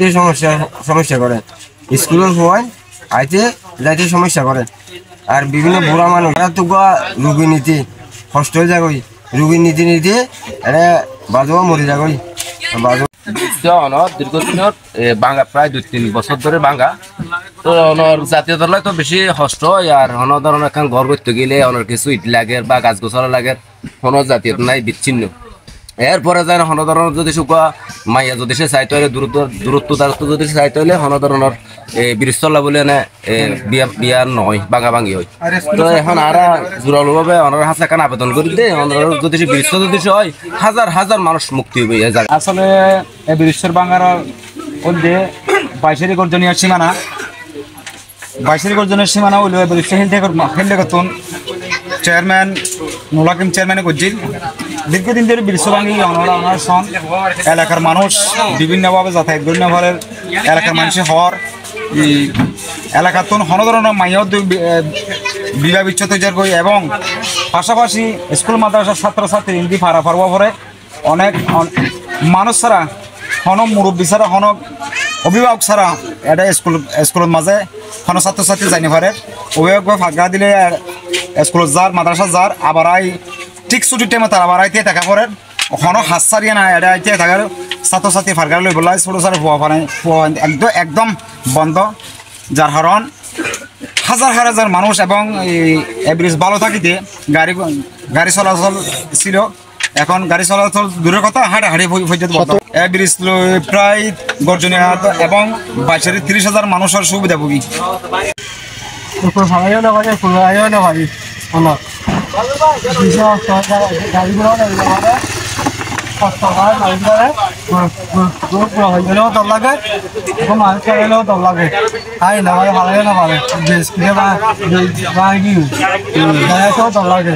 আইতে সমস্যা করে, স্কুলের হওয়ায় আইতে যাইতে সমস্যা করে। আর বিভিন্ন বুড়া মানুষ তো রুগী নীতি কষ্ট হয়ে যাগই, রুগী নীতি নীতি এটা বাজোয়া মরে যাগই। দীর্ঘদিনের বাঙ্গা প্রায় 2-3 বছর ধরে বাঙ্গা তো জাতীয় দল তো বেশি কষ্ট হয়। আর অন্য ধরনের এখন ঘর করতে গেলে অনেক কিছু ইট লাগে বা গাছ গোছানো লাগে, কোনো জাতীয় নাই বিচ্ছিন্ন। এরপরে যায় হন ধরনের যদি শুকা মাইয়া যদি সে চাইতে হলে দূরত্ব যদি চাইতে হলে হন ধরনের বিরস্তলা বলে এনে বিয়া নয় বাঙা ভাঙি হয়। তো এখন আর জোরালো ভাবে ওনার হাতে কান আবেদন করে দেয়, ওনার যদি সে বিরস্ত যদি হয় হাজার হাজার মানুষ মুক্তি হবে। আসলে এই বিরস্তের বাঙার মধ্যে 22 গর্জনীয় সীমানা, 22 গর্জনের সীমানা হইল বিরস্ত হিন্দে করতুন চেয়ারম্যান নুলাকিম চেয়ারম্যানে করছিল। দীর্ঘদিন ধরে বিশ্ববাঙ্গি অনার সন এলাকার মানুষ বিভিন্নভাবে যাতায়াত গণ্য ফলের এলাকার মানুষের হওয়ার এলাকার তো হন ধরনের মাইও বিবাহ বিচ্ছেদ হয়ে যায় এবং পাশাপাশি স্কুল মাদ্রাসার ছাত্রছাত্রী হিন্দি ফাড়া ফাড়বা পরে অনেক মানুষ ছাড়া হন মুরব্বী ছাড়া হন অভিভাবক ছাড়া এটা স্কুলের মাঝে হন ছাত্রছাত্রী যাইনি পারে। অভিভাবক ফাঁকা দিলে স্কুল যার মাদ্রাসা যার আবার ঠিক ছুটির টাইমে তার আবার আইতে থাকা পরে ওখানো হাত সারিয়ে না এটা আইতে থাকার ছাত্রছাত্রী ফাঁকা লই বলা ছোটো ছোটো একদম বন্ধ। যার কারণ হাজার হাজার মানুষ এবং এই ব্রিজ ভালো থাকিতে গাড়ি চলাচল ছিল, এখন গাড়ি চলাচল দূরের কথা হাঁটাহাঁটি পর্যন্ত বন্ধ। এই ব্রিজ প্রায় গর্জনীয় এবং 22-30 মানুষের সুবিধা ভোগী। দল লাগে মানুষ চাইলেও দল লাগে আই না ভালো না পারে দল লাগে।